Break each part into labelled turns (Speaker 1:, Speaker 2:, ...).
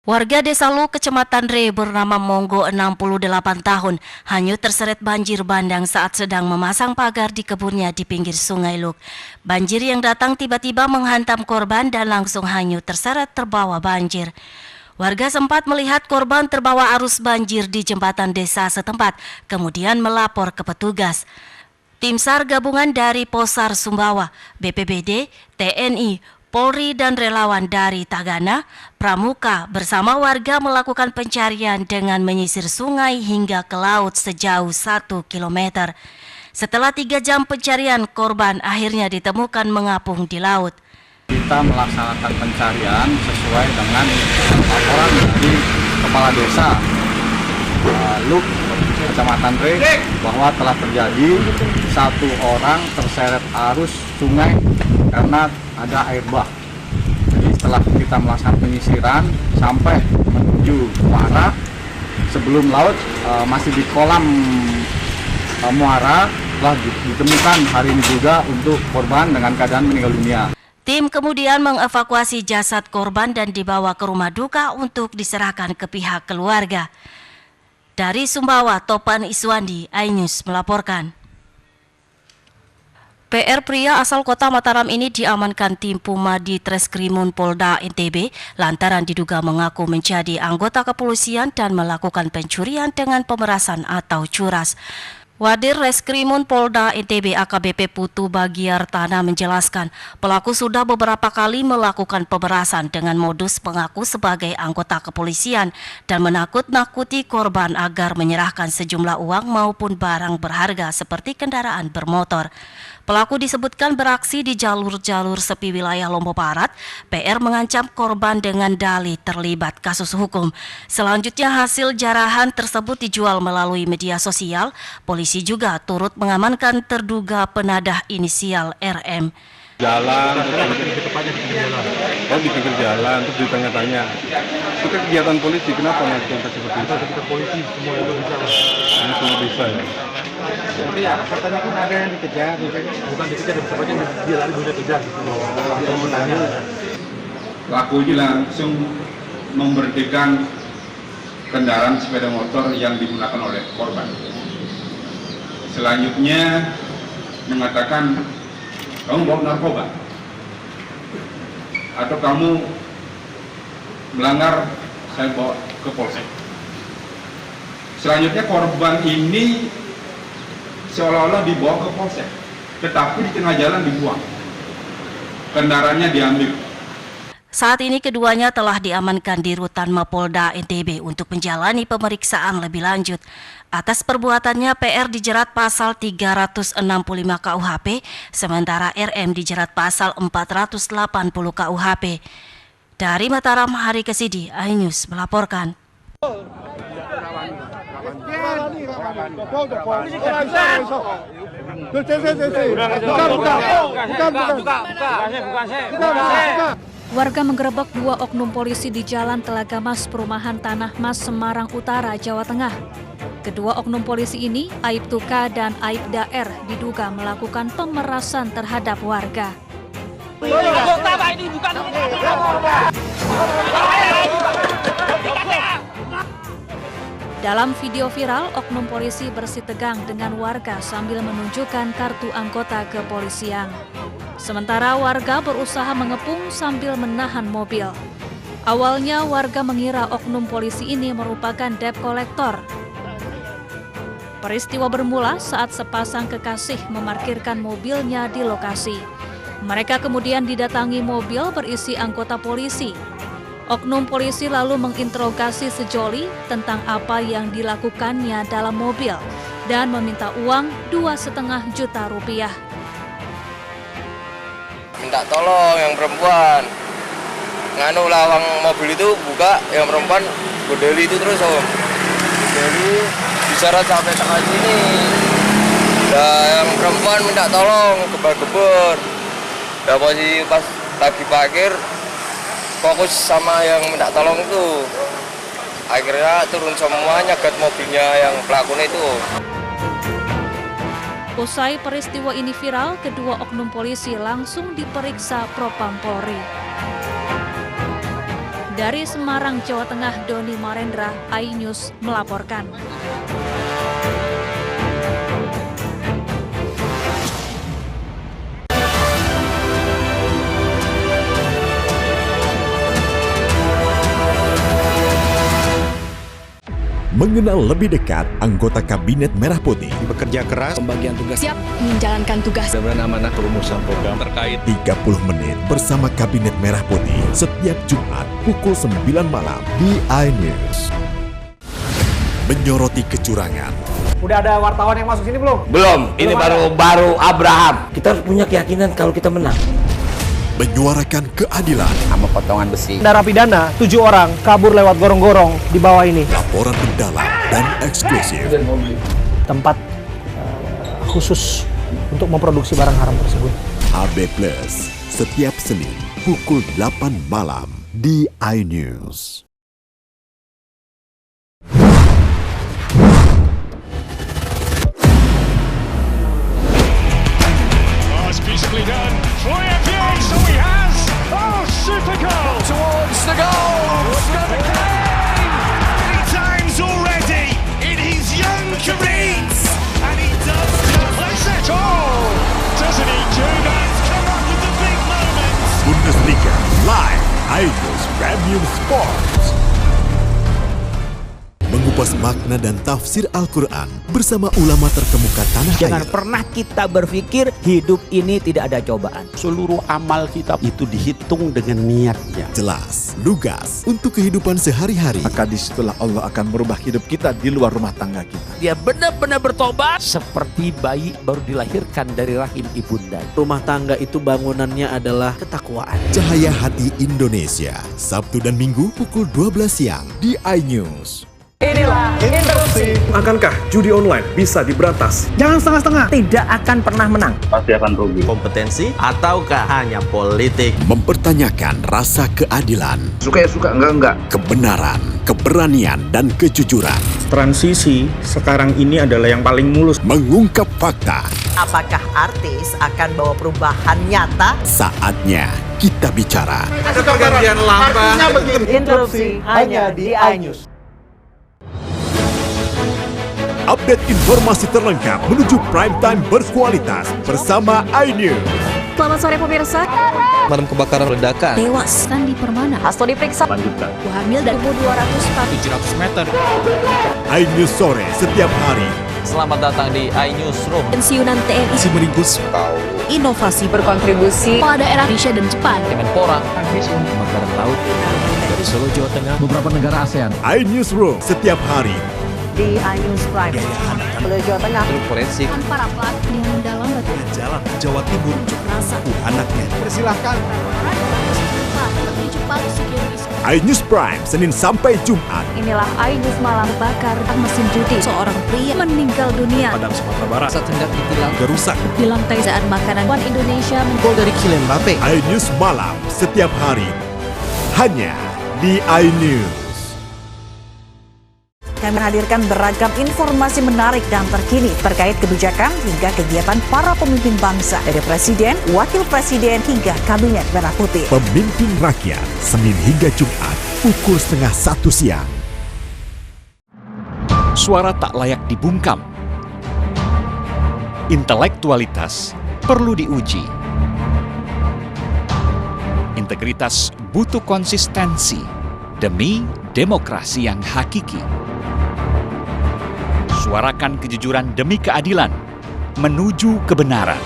Speaker 1: Warga Desa Lu, Kecamatan Re bernama Monggo 68 tahun hanyut terseret banjir bandang saat sedang memasang pagar di kebunnya di pinggir Sungai Luk. Banjir yang datang tiba-tiba menghantam korban dan langsung hanyut terseret terbawa banjir. Warga sempat melihat korban terbawa arus banjir di jembatan desa setempat, kemudian melapor ke petugas. Tim SAR gabungan dari Posar Sumbawa, BPBD, TNI, Polri dan relawan dari Tagana, Pramuka bersama warga melakukan pencarian dengan menyisir sungai hingga ke laut sejauh 1 km. Setelah 3 jam pencarian, korban akhirnya ditemukan mengapung di laut.
Speaker 2: Kita melaksanakan pencarian sesuai dengan laporan dari Kepala Desa Luk, Kecamatan Re, bahwa telah terjadi 1 orang terseret arus sungai karena ada air bah. Jadi setelah kita melaksanakan penyisiran sampai menuju muara, sebelum laut masih di kolam muara telah ditemukan hari ini juga untuk korban dengan keadaan meninggal dunia.
Speaker 1: Tim kemudian mengevakuasi jasad korban dan dibawa ke rumah duka untuk diserahkan ke pihak keluarga. Dari Sumbawa, Topan Iswandi, iNews melaporkan. PR pria asal kota Mataram ini diamankan tim Puma di Treskrimum Polda NTB lantaran diduga mengaku menjadi anggota kepolisian dan melakukan pencurian dengan pemerasan atau curas. Wadir Reskrimum Polda NTB AKBP Putu Bagiartana menjelaskan pelaku sudah beberapa kali melakukan pemerasan dengan modus mengaku sebagai anggota kepolisian dan menakut-nakuti korban agar menyerahkan sejumlah uang maupun barang berharga seperti kendaraan bermotor. Pelaku disebutkan beraksi di jalur-jalur sepi wilayah Lombok Barat. PR mengancam korban dengan dalih terlibat kasus hukum. Selanjutnya hasil jarahan tersebut dijual melalui media sosial. Polisi juga turut mengamankan terduga penadah inisial RM.
Speaker 3: Jalan, di pinggir jalan, terus ditanya-tanya. Itu kan kegiatan polisi, kenapa melakukan seperti itu? Kita polisi semua itu bisa. Ini semua bisa ya.
Speaker 4: Iya, katanya kan ada yang dikejar, bukan dikejar, sepertinya dia lari udah kejar.
Speaker 5: Pelaku ini langsung memberhentikan kendaraan sepeda motor yang digunakan oleh korban. Selanjutnya mengatakan, kamu bawa narkoba atau kamu melanggar, saya bawa ke polsek. Selanjutnya korban ini seolah-olah dibawa ke polsek, tetapi di tengah jalan dibuang, kendaraannya diambil.
Speaker 1: Saat ini keduanya telah diamankan di Rutan Mapolda NTB untuk menjalani pemeriksaan lebih lanjut. Atas perbuatannya PR dijerat pasal 365 KUHP, sementara RM dijerat pasal 480 KUHP. Dari Mataram, Hari Kesidi, iNews melaporkan.
Speaker 6: Warga menggerebek 2 oknum polisi di Jalan Telaga Mas, Perumahan Tanah Mas, Semarang Utara, Jawa Tengah. Kedua oknum polisi ini, Aibtu K dan Aibda R, diduga melakukan pemerasan terhadap warga. Dalam video viral, oknum polisi bersitegang dengan warga sambil menunjukkan kartu anggota kepolisian. Sementara warga berusaha mengepung sambil menahan mobil. Awalnya warga mengira oknum polisi ini merupakan debt collector. Peristiwa bermula saat sepasang kekasih memarkirkan mobilnya di lokasi. Mereka kemudian didatangi mobil berisi anggota polisi. Oknum polisi lalu menginterogasi sejoli tentang apa yang dilakukannya dalam mobil dan meminta uang 2,5 juta rupiah.
Speaker 7: Minta tolong yang perempuan, nganu lawang mobil itu buka, yang perempuan bodeli itu terus om. Jadi bicara sampai tengah sini. Nah, yang perempuan minta tolong gebar-gebar. Nah, posisi pas lagi parkir fokus sama yang minta tolong itu. Akhirnya turun semua, nyegat mobilnya yang pelakunya itu.
Speaker 6: Usai peristiwa ini viral, kedua oknum polisi langsung diperiksa Propam Polri. Dari Semarang, Jawa Tengah, Doni Marendra, iNews melaporkan.
Speaker 8: Mengenal lebih dekat anggota Kabinet Merah Putih.
Speaker 4: Bekerja keras, pembagian tugas,
Speaker 9: siap menjalankan tugas.
Speaker 4: amanah perumusan program terkait
Speaker 8: 30 menit bersama Kabinet Merah Putih setiap Jumat pukul 9 malam di iNews. Menyoroti kecurangan.
Speaker 4: Udah ada wartawan yang masuk sini belum?
Speaker 7: Belum, ini baru Abraham. Kita harus punya keyakinan kalau kita menang.
Speaker 8: Menyuarakan keadilan.
Speaker 7: Sama potongan besi.
Speaker 4: Narapidana 7 orang kabur lewat gorong-gorong di bawah ini.
Speaker 8: Laporan mendalam dan eksklusif.
Speaker 4: Tempat khusus untuk memproduksi barang haram tersebut.
Speaker 8: HB Plus setiap Senin pukul 8 malam di iNews.
Speaker 10: Beautifully done. Troy Appiah, so he has. Oh, super goal! Towards the goal! Trevor Kane! 3 times already in his young career. And he does just it. Oh! Doesn't he do that? Come up with the big moments.
Speaker 8: Bundesliga live iNews Premium Sports. Mengupas makna dan tafsir Al-Quran bersama ulama terkemuka tanah air.
Speaker 11: Jangan pernah kita berpikir hidup ini tidak ada cobaan.
Speaker 12: Seluruh amal kita itu dihitung dengan niatnya.
Speaker 8: Jelas, lugas untuk kehidupan sehari-hari.
Speaker 13: Maka disitulah Allah akan merubah hidup kita di luar rumah tangga kita.
Speaker 11: Dia benar-benar bertobat seperti bayi baru dilahirkan dari rahim ibunda.
Speaker 14: Rumah tangga itu bangunannya adalah ketakwaan.
Speaker 8: Cahaya Hati Indonesia, Sabtu dan Minggu pukul 12 siang di iNews.
Speaker 15: Inilah Interupsi.
Speaker 16: Akankah judi online bisa diberantas?
Speaker 15: Jangan setengah-setengah. Tidak akan pernah menang.
Speaker 17: Pasti akan rugi.
Speaker 18: Kompetensi ataukah hanya politik?
Speaker 8: Mempertanyakan rasa keadilan.
Speaker 17: Suka ya suka, enggak.
Speaker 8: Kebenaran, keberanian, dan kejujuran.
Speaker 19: Transisi sekarang ini adalah yang paling mulus.
Speaker 8: Mengungkap fakta.
Speaker 20: Apakah artis akan bawa perubahan nyata?
Speaker 8: Saatnya kita bicara.
Speaker 15: Ada pergantian lamba. Interupsi hanya di iNews.
Speaker 8: Update informasi terlengkap menuju prime time berkualitas bersama iNews.
Speaker 9: Selamat sore pemirsa.
Speaker 21: Pemadam kebakaran ledakan.
Speaker 9: Tewas Sandi Permana.
Speaker 21: Hasto diperiksa. Lanjutkan.
Speaker 9: Hamil dan
Speaker 21: 700 meter.
Speaker 8: iNews sore setiap hari.
Speaker 21: Selamat datang di iNewsroom.
Speaker 9: Pensiunan TNI.
Speaker 8: Si meringkus tahu.
Speaker 9: Inovasi berkontribusi pada daerah Indonesia dan Jepang.
Speaker 21: Kemenpora. Kebakaran laut. Dari Solo, Jawa Tengah. Beberapa negara ASEAN.
Speaker 8: iNewsroom setiap hari.
Speaker 20: Di iNews Prime. Solo, Jawa Tengah.
Speaker 21: Forensik.
Speaker 9: Para pelaku yang mendalam batu.
Speaker 8: Jalan Jawa Timur.
Speaker 9: Rasa.
Speaker 8: Anaknya.
Speaker 13: Persilahkan.
Speaker 8: iNews Prime Senin sampai Jumat.
Speaker 6: Inilah iNews Malam bakar mesin judi. Seorang pria meninggal dunia.
Speaker 16: Padang Sumatera Barat.
Speaker 21: Saat hendak ditilang.
Speaker 8: Gerusak.
Speaker 6: Di lantai saat makanan One Indonesia
Speaker 21: Gol dari Kylian Mbappe.
Speaker 8: iNews Malam setiap hari. Hanya di iNews.
Speaker 20: Kami menghadirkan beragam informasi menarik dan terkini terkait kebijakan hingga kegiatan para pemimpin bangsa dari Presiden, Wakil Presiden hingga Kabinet Merah Putih.
Speaker 8: Pemimpin Rakyat, Senin hingga Jumat, pukul 12:30 siang.
Speaker 22: Suara tak layak dibungkam. Intelektualitas perlu diuji. Integritas butuh konsistensi demi demokrasi yang hakiki. Suarakan kejujuran demi keadilan, menuju kebenaran.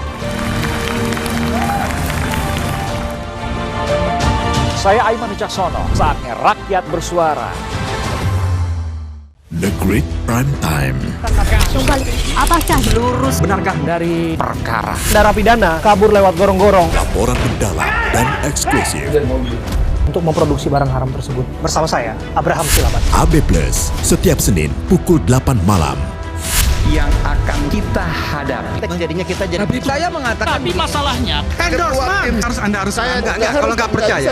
Speaker 23: Saya Aiman Wicaksono, saatnya rakyat bersuara.
Speaker 8: The Great Prime Time.
Speaker 9: Apakah
Speaker 23: lurus benarkah dari perkara?
Speaker 4: Narapidana kabur lewat gorong-gorong.
Speaker 8: Laporan mendalam dan eksklusif.
Speaker 4: Untuk memproduksi barang haram tersebut. Bersama saya, Abraham Silaban.
Speaker 8: AB Plus, setiap Senin pukul 8 malam.
Speaker 2: yang akan kita hadapi.
Speaker 15: Jadinya kita jadi.
Speaker 2: Tapi saya mengatakan.
Speaker 3: Tapi masalahnya
Speaker 2: Endorsement.
Speaker 4: Anda harus saya kalau nggak percaya.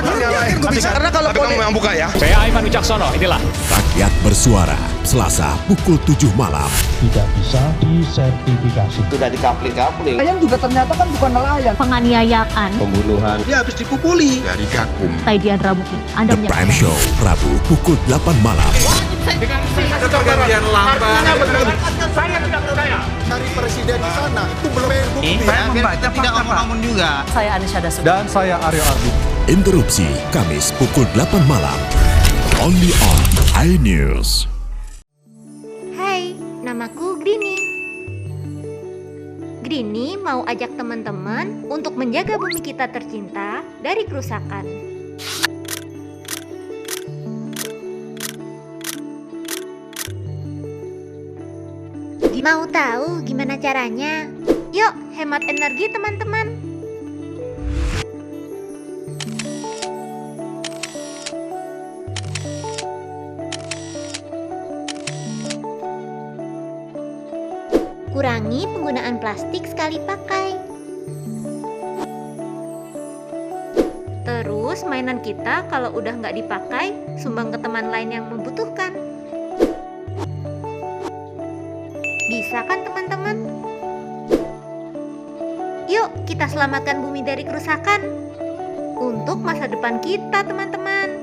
Speaker 2: Karena kalau kamu yang buka ya.
Speaker 23: Saya Aiman Wicaksono, inilah
Speaker 8: Rakyat Bersuara, Selasa pukul 7 malam.
Speaker 5: Tidak bisa disertifikasi.
Speaker 18: Sudah dikapling-kapling.
Speaker 15: Nelayan juga ternyata kan bukan nelayan.
Speaker 9: Penganiayaan,
Speaker 18: Pembunuhan.
Speaker 4: Dia habis dipukuli.
Speaker 18: Dari Gakum.
Speaker 9: Taidian Rabuki. Anda
Speaker 8: The Prime Show, Rabu pukul 8 malam.
Speaker 4: Pergantian lambat.
Speaker 23: saya tidak percaya.
Speaker 4: Cari presiden di sana. Itu belum
Speaker 18: Saya membaca tidak ngomong juga.
Speaker 1: Saya Anisha Dasud.
Speaker 16: Dan saya Aryo Ardi.
Speaker 8: Interupsi, Kamis pukul 8 malam. Only on iNews.
Speaker 24: Hai, namaku Grini. Grini mau ajak teman-teman untuk menjaga bumi kita tercinta dari kerusakan. Mau tahu gimana caranya? Yuk, hemat energi teman-teman. Kurangi penggunaan plastik sekali pakai. Terus mainan kita kalau udah nggak dipakai, sumbang ke teman lain yang membutuhkan. Bisa kan teman-teman? Yuk kita selamatkan bumi dari kerusakan untuk masa depan kita teman-teman.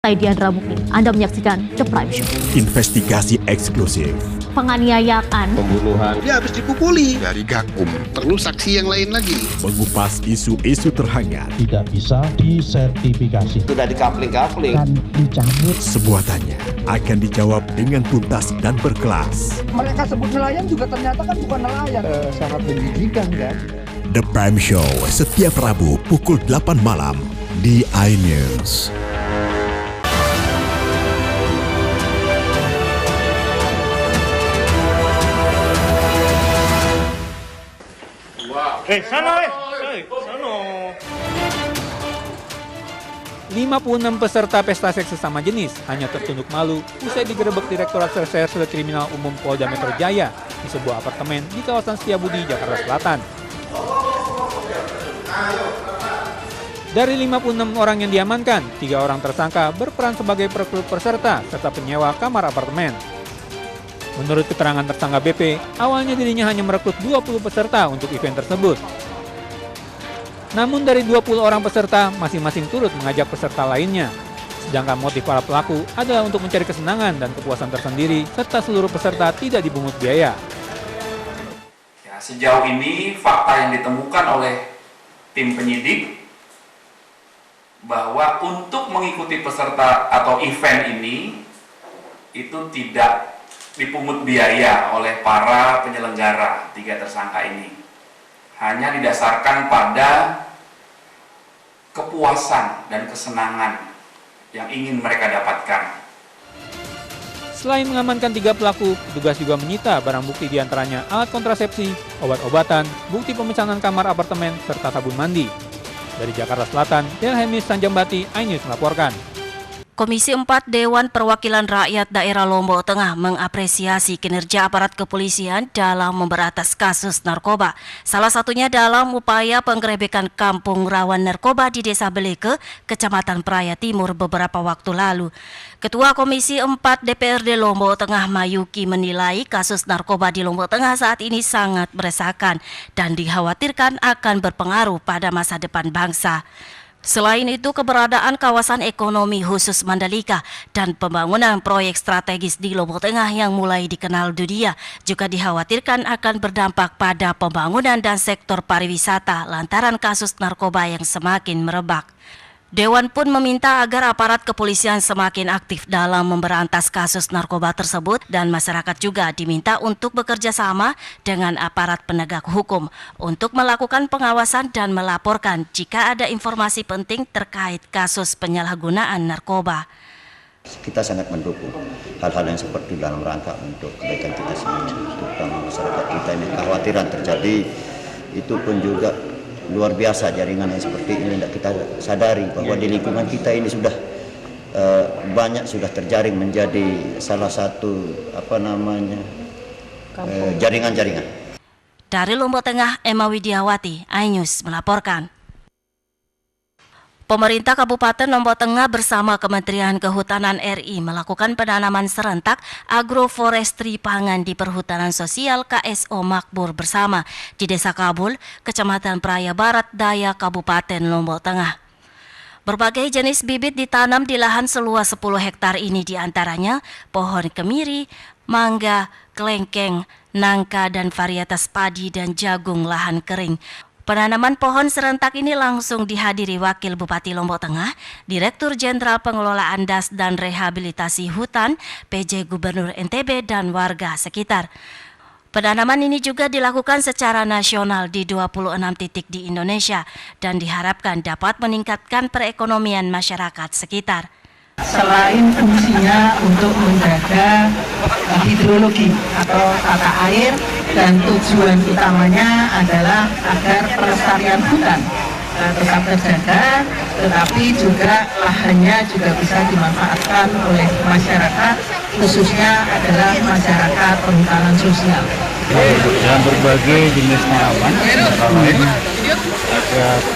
Speaker 9: Taidian Rabuki. Anda menyaksikan The Prime Show.
Speaker 8: Investigasi eksklusif.
Speaker 9: Penganiayaan,
Speaker 18: Pembunuhan.
Speaker 4: Dia habis dipukuli.
Speaker 18: Dari Gakum. Perlu saksi yang lain lagi.
Speaker 8: Mengupas isu-isu terhangat.
Speaker 5: Tidak bisa disertifikasi.
Speaker 18: Sudah dikapling-kapling.
Speaker 5: Dan dicabut.
Speaker 8: Sebuah tanya akan dijawab dengan tuntas dan berkelas.
Speaker 15: Mereka sebut nelayan juga ternyata kan bukan nelayan.
Speaker 4: Sangat menjijikan kan.
Speaker 8: The Prime Show setiap Rabu pukul 8 malam di iNews.
Speaker 23: Sana.
Speaker 19: 56 peserta pesta seks sesama jenis hanya tertunduk malu usai digerebek Direktorat Reserse Kriminal Umum Polda Metro Jaya di sebuah apartemen di kawasan Setiabudi, Jakarta Selatan. Dari 56 orang yang diamankan, 3 orang tersangka berperan sebagai perekrut peserta serta penyewa kamar apartemen. Menurut keterangan tersangka BP, awalnya dirinya hanya merekrut 20 peserta untuk event tersebut. Namun dari 20 orang peserta, masing-masing turut mengajak peserta lainnya. Sedangkan motif para pelaku adalah untuk mencari kesenangan dan kepuasan tersendiri, serta seluruh peserta tidak dipungut biaya.
Speaker 25: Ya, sejauh ini fakta yang ditemukan oleh tim penyidik bahwa untuk mengikuti peserta atau event ini itu tidak dipungut biaya oleh para penyelenggara 3 tersangka ini. Hanya didasarkan pada kepuasan dan kesenangan yang ingin mereka dapatkan.
Speaker 19: Selain mengamankan 3 pelaku, petugas juga menyita barang bukti diantaranya alat kontrasepsi, obat-obatan, bukti pemesanan kamar apartemen, serta sabun mandi. Dari Jakarta Selatan, Delhemis Sanjambati, iNews melaporkan.
Speaker 1: Komisi 4 Dewan Perwakilan Rakyat Daerah Lombok Tengah mengapresiasi kinerja aparat kepolisian dalam memberantas kasus narkoba. Salah satunya dalam upaya penggerebekan kampung rawan narkoba di Desa Beleke, Kecamatan Praia Timur beberapa waktu lalu. Ketua Komisi 4 DPRD Lombok Tengah Mayuki menilai kasus narkoba di Lombok Tengah saat ini sangat meresahkan dan dikhawatirkan akan berpengaruh pada masa depan bangsa. Selain itu, keberadaan kawasan ekonomi khusus Mandalika dan pembangunan proyek strategis di Lombok Tengah yang mulai dikenal dunia juga dikhawatirkan akan berdampak pada pembangunan dan sektor pariwisata lantaran kasus narkoba yang semakin merebak. Dewan pun meminta agar aparat kepolisian semakin aktif dalam memberantas kasus narkoba tersebut dan masyarakat juga diminta untuk bekerja sama dengan aparat penegak hukum untuk melakukan pengawasan dan melaporkan jika ada informasi penting terkait kasus penyalahgunaan narkoba.
Speaker 26: Kita sangat mendukung hal-hal yang seperti dalam rangka untuk kebaikan kita semua, terutama masyarakat kita ini kekhawatiran terjadi, itu pun juga luar biasa jaringan yang seperti ini. Tidak kita sadari bahwa di lingkungan kita ini sudah banyak sudah terjaring menjadi salah satu jaringan-jaringan.
Speaker 1: Dari Lombok Tengah, Emma Widiawati, iNews melaporkan. Pemerintah Kabupaten Lombok Tengah bersama Kementerian Kehutanan RI melakukan penanaman serentak agroforestry pangan di Perhutanan Sosial KSO Makmur Bersama di Desa Kabul, Kecamatan Praia Barat Daya, Kabupaten Lombok Tengah. Berbagai jenis bibit ditanam di lahan seluas 10 hektar ini, diantaranya pohon kemiri, mangga, kelengkeng, nangka, dan varietas padi dan jagung lahan kering. Penanaman pohon serentak ini langsung dihadiri Wakil Bupati Lombok Tengah, Direktur Jenderal Pengelolaan Das dan Rehabilitasi Hutan, PJ Gubernur NTB, dan warga sekitar. Penanaman ini juga dilakukan secara nasional di 26 titik di Indonesia dan diharapkan dapat meningkatkan perekonomian masyarakat sekitar.
Speaker 3: Selain fungsinya untuk menjaga hidrologi atau tata air, dan tujuan utamanya adalah agar pelestarian hutan tetap terjaga, tetapi juga lahannya juga bisa dimanfaatkan oleh masyarakat, khususnya adalah masyarakat perhutanan sosial.
Speaker 7: Dalam berbagai jenis tanaman, ada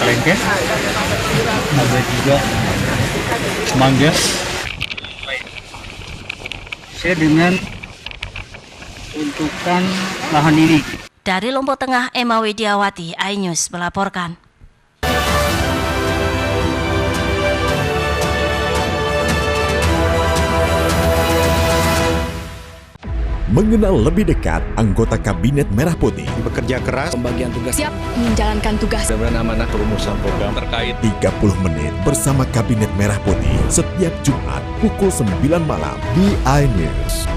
Speaker 7: kelengkeng, ada juga mangga. Saya dengan untukan lahan ini.
Speaker 1: Dari Lombok Tengah, Emma Widiawati, iNews melaporkan.
Speaker 8: Mengenal lebih dekat anggota Kabinet Merah Putih.
Speaker 18: Bekerja keras, pembagian tugas,
Speaker 9: siap menjalankan tugas,
Speaker 18: amanah perumusan program terkait
Speaker 8: 30 menit bersama Kabinet Merah Putih setiap Jumat pukul 9 malam di iNews.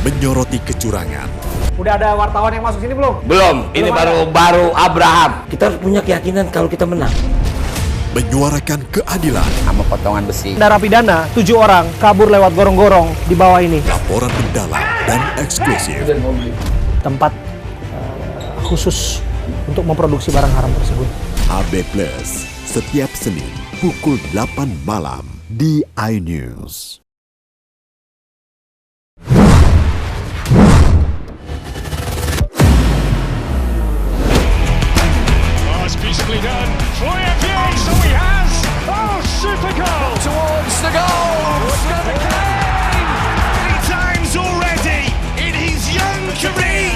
Speaker 8: Menyoroti kecurangan.
Speaker 15: Udah ada wartawan yang masuk sini belum?
Speaker 10: Belum, ini baru Abraham. Kita harus punya keyakinan kalau kita menang.
Speaker 8: Menyuarakan keadilan
Speaker 10: sama potongan besi.
Speaker 15: Narapidana 7 orang kabur lewat gorong-gorong di bawah ini.
Speaker 8: Laporan mendalam dan eksklusif.
Speaker 15: Tempat khusus untuk memproduksi barang haram tersebut.
Speaker 8: HB Plus setiap Senin pukul 8 malam di iNews.
Speaker 11: Beautifully done. Floyer Pierre, so he has. Oh, super goal towards the goal. Three times already in his young career,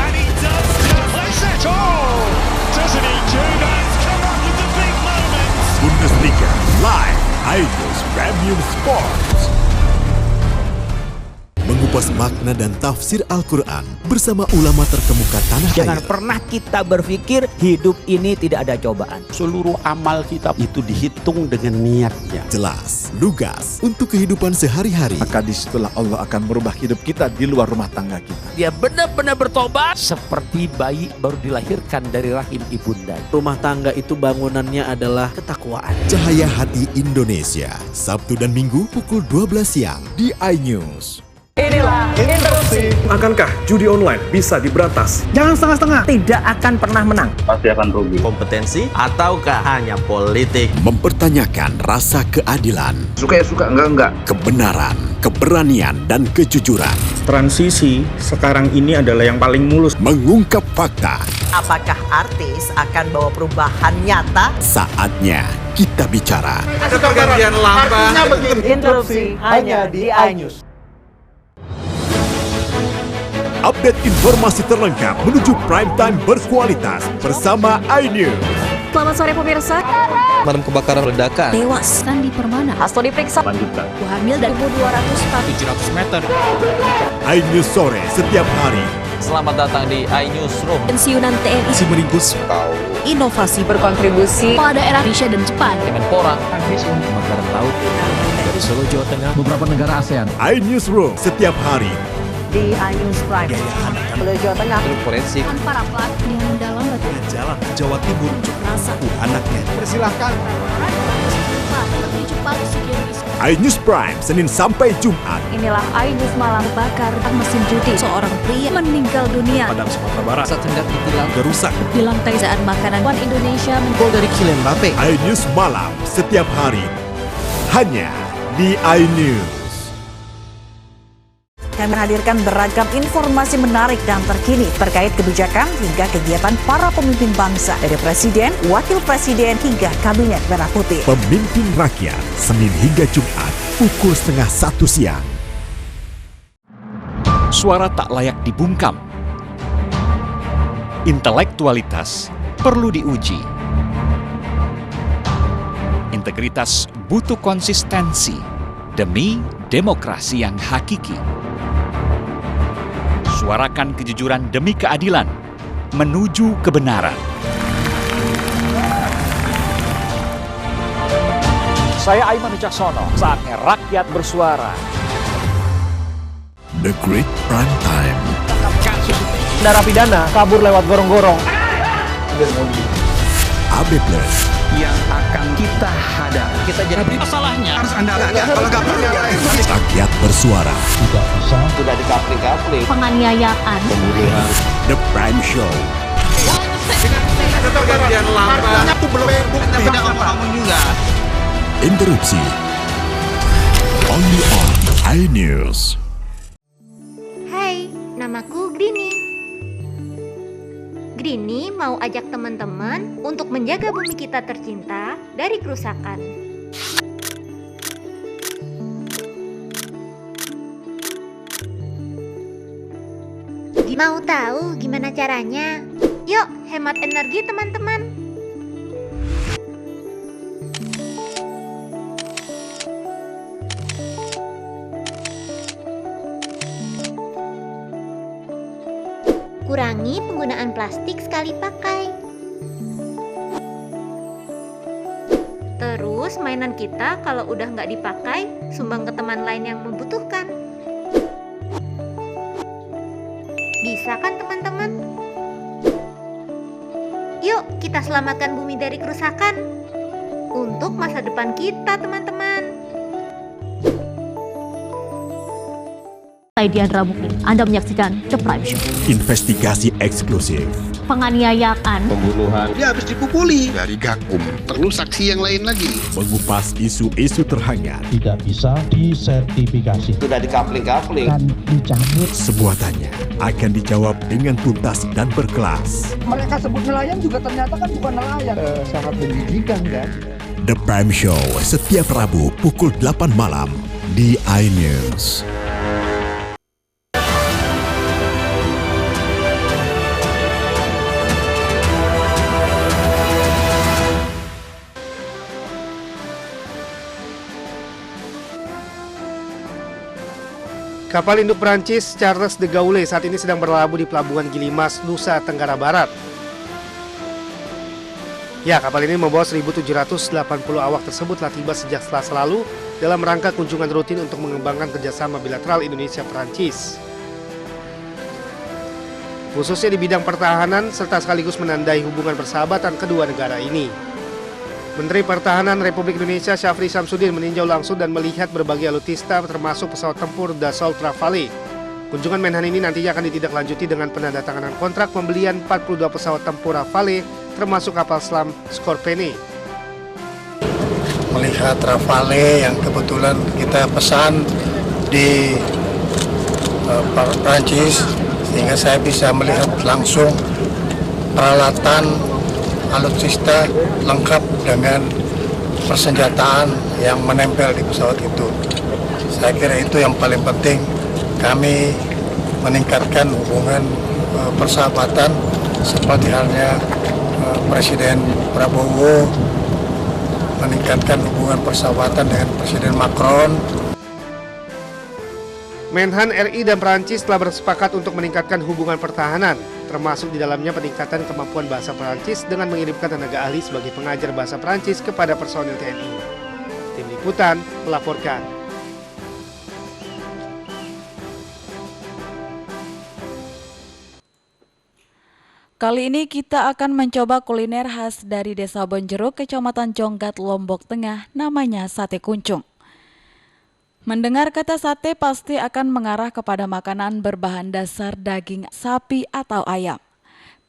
Speaker 11: and he does just it. Oh, doesn't he do that? Come up with the big moments.
Speaker 8: Bundesliga live, iNews Premium Sports. Mengupas makna dan tafsir Al-Quran bersama ulama terkemuka tanah air.
Speaker 12: Jangan pernah kita berpikir hidup ini tidak ada cobaan.
Speaker 14: Seluruh amal kita itu dihitung dengan niatnya.
Speaker 8: Jelas, lugas untuk kehidupan sehari-hari.
Speaker 13: Maka disitulah Allah akan merubah hidup kita di luar rumah tangga kita.
Speaker 12: Dia benar-benar bertobat seperti bayi baru dilahirkan dari rahim ibunda.
Speaker 27: Rumah tangga itu bangunannya adalah ketakwaan.
Speaker 8: Cahaya Hati Indonesia, Sabtu dan Minggu pukul 12 siang di iNews.
Speaker 15: Inilah interupsi.
Speaker 16: Akankah judi online bisa diberantas?
Speaker 15: Jangan setengah-setengah.
Speaker 12: Tidak akan pernah menang.
Speaker 17: Pasti akan rugi.
Speaker 12: Kompetensi ataukah hanya politik?
Speaker 8: Mempertanyakan rasa keadilan.
Speaker 17: Suka ya suka, enggak.
Speaker 8: Kebenaran, keberanian, dan kejujuran.
Speaker 7: Transisi sekarang ini adalah yang paling mulus.
Speaker 8: Mengungkap fakta.
Speaker 28: Apakah artis akan bawa perubahan nyata?
Speaker 8: Saatnya kita bicara.
Speaker 15: Ada pergantian lamba. Interupsi hanya di iNews.
Speaker 8: Update informasi terlengkap menuju prime time berkualitas bersama iNews.
Speaker 9: Selamat sore pemirsa.
Speaker 2: Pemadam kebakaran ledakan.
Speaker 9: Tewas Sandi Permana. Hasto diperiksa.
Speaker 2: Lanjutkan.
Speaker 9: Hamil dan
Speaker 2: 700 meter.
Speaker 8: iNews sore setiap hari.
Speaker 29: Selamat datang di iNewsroom.
Speaker 9: Pensiunan TNI
Speaker 8: Simerigus.
Speaker 9: Inovasi berkontribusi pada daerah Indonesia dan Jepang.
Speaker 29: Kemenpora.
Speaker 21: Pemakaran laut dari Solo, Jawa Tengah, beberapa negara ASEAN.
Speaker 8: iNewsroom setiap hari.
Speaker 28: Di iNews Prime. Solo, Jawa Tengah.
Speaker 29: Forensik.
Speaker 9: Para pelaku yang mendalam batu.
Speaker 8: Jalan Jawa Timur.
Speaker 9: Rasa.
Speaker 8: Anaknya.
Speaker 15: Persilahkan.
Speaker 8: iNews Prime, Senin sampai Jumat.
Speaker 6: Inilah iNews Malam. Bakar mesin judi. Seorang pria meninggal dunia.
Speaker 2: Padang Sumatera Barat. Saat hendak ditilang.
Speaker 8: Gerusak.
Speaker 6: Di lantai saat makanan Wan Indonesia.
Speaker 2: Gol dari Kylian Mbappe.
Speaker 8: iNews Malam setiap hari. Hanya di iNews.
Speaker 28: Kami menghadirkan beragam informasi menarik dan terkini terkait kebijakan hingga kegiatan para pemimpin bangsa dari Presiden, Wakil Presiden hingga Kabinet Merah Putih.
Speaker 8: Pemimpin Rakyat, Senin hingga Jumat, pukul 12:30 siang.
Speaker 4: Suara tak layak dibungkam. Intelektualitas perlu diuji. Integritas butuh konsistensi demi demokrasi yang hakiki. Suarakan kejujuran demi keadilan, menuju kebenaran.
Speaker 5: Saya Aiman Wicaksono, saatnya rakyat bersuara.
Speaker 8: The Great Prime Time.
Speaker 5: Narapidana kabur lewat gorong-gorong.
Speaker 8: AB Plus
Speaker 19: yang akan kita hadapi.
Speaker 5: Kita jadi masalahnya.
Speaker 19: Harus Anda kalau nggak punya
Speaker 8: Rakyat bersuara.
Speaker 19: tidak bisa. Sudah dikapling-kapling.
Speaker 9: Penganiayaan.
Speaker 19: Pembunuhan.
Speaker 8: The Prime Show.
Speaker 19: Pergantian lama. Itu belum bukti. Tidak ngomong juga.
Speaker 8: Interupsi. Only on iNews.
Speaker 20: Hai, namaku Grini. Grini mau ajak teman-teman untuk menjaga bumi kita tercinta dari kerusakan. Mau tahu gimana caranya? Yuk, hemat energi teman-teman. Kurangi penggunaan plastik sekali pakai. Terus mainan kita kalau udah nggak dipakai, sumbang ke teman lain yang membutuhkan. Bisa kan teman-teman? Yuk kita selamatkan bumi dari kerusakan. Untuk masa depan kita teman-teman.
Speaker 9: Saya Diandra Mukni, Anda menyaksikan The Prime Show.
Speaker 8: Investigasi eksklusif.
Speaker 9: Penganiayaan.
Speaker 19: Pembunuhan.
Speaker 15: Dia habis dipukuli. Dari Gakum. Perlu saksi yang lain lagi.
Speaker 8: Mengupas isu-isu terhangat.
Speaker 5: Tidak bisa disertifikasi.
Speaker 19: Sudah dikapling-kapling.
Speaker 5: Dan dicabut.
Speaker 8: Semua tanya akan dijawab dengan tuntas dan berkelas.
Speaker 15: Mereka sebut nelayan juga ternyata kan bukan nelayan. Sangat menjijikan kan.
Speaker 8: The Prime Show setiap Rabu pukul 8 malam di iNews.
Speaker 22: Kapal induk Perancis Charles de Gaulle saat ini sedang berlabuh di Pelabuhan Gilimas, Nusa Tenggara Barat. Ya, kapal ini membawa 1.780 awak tersebut telah tiba sejak Selasa lalu dalam rangka kunjungan rutin untuk mengembangkan kerjasama bilateral Indonesia-Perancis. Khususnya di bidang pertahanan serta sekaligus menandai hubungan persahabatan kedua negara ini. Menteri Pertahanan Republik Indonesia Syafri Syamsuddin meninjau langsung dan melihat berbagai alutsista termasuk pesawat tempur Dassault Rafale. Kunjungan Menhan ini nantinya akan ditindaklanjuti dengan penandatanganan kontrak pembelian 42 pesawat tempur Rafale termasuk kapal selam Scorpene.
Speaker 23: Melihat Rafale yang kebetulan kita pesan di Prancis sehingga saya bisa melihat langsung peralatan alutsista lengkap dengan persenjataan yang menempel di pesawat itu. Saya kira itu yang paling penting. Kami meningkatkan hubungan persahabatan seperti halnya Presiden Prabowo meningkatkan hubungan persahabatan dengan Presiden Macron.
Speaker 22: Menhan RI dan Perancis telah bersepakat untuk meningkatkan hubungan pertahanan, termasuk di dalamnya peningkatan kemampuan bahasa Perancis dengan mengirimkan tenaga ahli sebagai pengajar bahasa Perancis kepada personil TNI. Tim Liputan melaporkan.
Speaker 24: Kali ini kita akan mencoba kuliner khas dari Desa Bonjeruk, Kecamatan Jonggat, Lombok Tengah, namanya sate kuncung. Mendengar kata sate pasti akan mengarah kepada makanan berbahan dasar daging sapi atau ayam.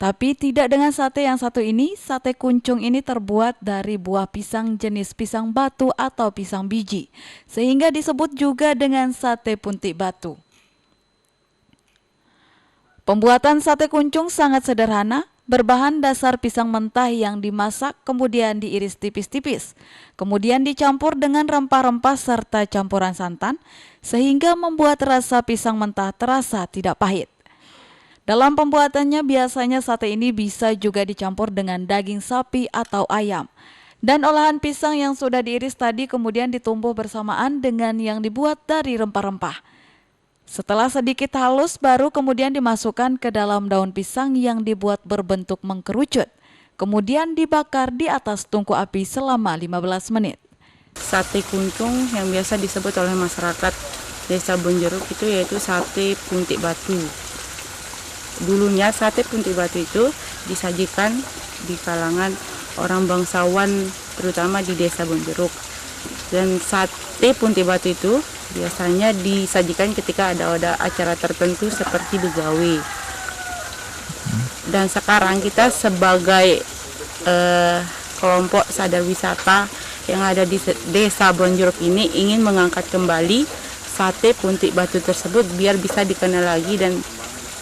Speaker 24: Tapi tidak dengan sate yang satu ini. Sate kuncung ini terbuat dari buah pisang jenis pisang batu atau pisang biji, sehingga disebut juga dengan sate puntik batu. Pembuatan sate kuncung sangat sederhana, berbahan dasar pisang mentah yang dimasak kemudian diiris tipis-tipis, kemudian dicampur dengan rempah-rempah serta campuran santan, sehingga membuat rasa pisang mentah terasa tidak pahit. Dalam pembuatannya biasanya sate ini bisa juga dicampur dengan daging sapi atau ayam. Dan olahan pisang yang sudah diiris tadi kemudian ditumbuk bersamaan dengan yang dibuat dari rempah-rempah. Setelah sedikit halus baru kemudian dimasukkan ke dalam daun pisang yang dibuat berbentuk mengkerucut. Kemudian dibakar di atas tungku api selama 15 menit.
Speaker 1: Sate kuncung yang biasa disebut oleh masyarakat Desa Bonjeruk itu yaitu sate puntik batu. Dulunya sate puntik batu itu disajikan di kalangan orang bangsawan terutama di Desa Bonjeruk. Dan sate puntik batu itu biasanya disajikan ketika ada acara tertentu seperti begawe. Dan sekarang kita sebagai kelompok sadar wisata yang ada di Desa Bonjeruk ini ingin mengangkat kembali sate puntik batu tersebut biar bisa dikenal lagi dan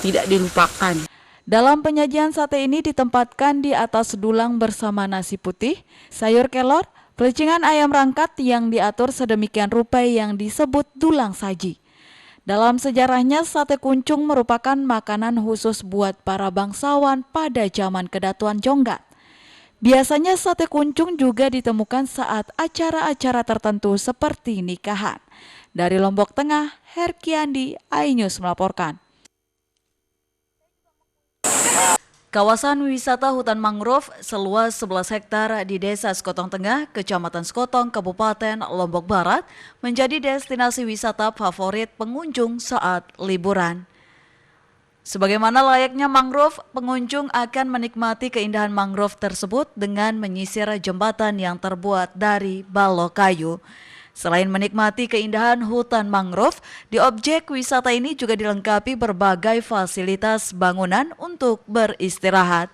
Speaker 1: tidak dilupakan.
Speaker 24: Dalam penyajian sate ini ditempatkan di atas dulang bersama nasi putih, sayur kelor, pelecingan ayam rangkat yang diatur sedemikian rupa yang disebut dulang saji. Dalam sejarahnya, sate kuncung merupakan makanan khusus buat para bangsawan pada zaman Kedatuan Jonggat. Biasanya sate kuncung juga ditemukan saat acara-acara tertentu seperti nikahan. Dari Lombok Tengah, Herkiandi, iNews melaporkan. Kawasan wisata hutan mangrove seluas 11 hektar di Desa Sekotong Tengah, Kecamatan Sekotong, Kabupaten Lombok Barat menjadi destinasi wisata favorit pengunjung saat liburan. Sebagaimana layaknya mangrove, pengunjung akan menikmati keindahan mangrove tersebut dengan menyisir jembatan yang terbuat dari balok kayu. Selain menikmati keindahan hutan mangrove, di objek wisata ini juga dilengkapi berbagai fasilitas bangunan untuk beristirahat.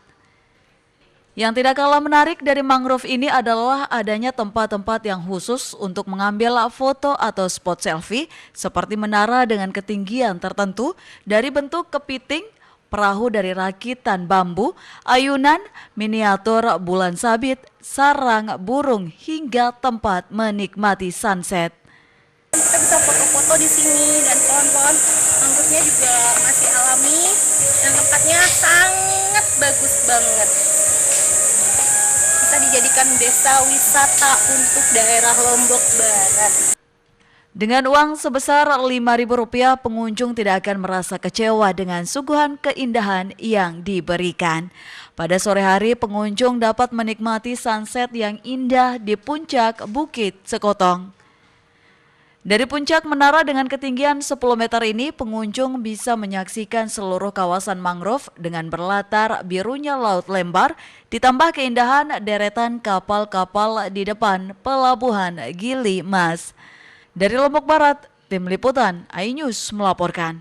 Speaker 24: Yang tidak kalah menarik dari mangrove ini adalah adanya tempat-tempat yang khusus untuk mengambil foto atau spot selfie, seperti menara dengan ketinggian tertentu dari bentuk kepiting, perahu dari rakitan bambu, ayunan, miniatur bulan sabit, sarang burung, hingga tempat menikmati sunset.
Speaker 3: Kita bisa foto-foto di sini dan pohon-pohon mangrove-nya juga masih alami dan tempatnya sangat bagus banget. Bisa dijadikan desa wisata untuk daerah Lombok Barat.
Speaker 24: Dengan uang sebesar Rp5.000, pengunjung tidak akan merasa kecewa dengan suguhan keindahan yang diberikan. Pada sore hari, pengunjung dapat menikmati sunset yang indah di puncak Bukit Sekotong. Dari puncak menara dengan ketinggian 10 meter ini, pengunjung bisa menyaksikan seluruh kawasan mangrove dengan berlatar birunya Laut Lembar, ditambah keindahan deretan kapal-kapal di depan Pelabuhan Gili Mas. Dari Lombok Barat, tim liputan iNews melaporkan.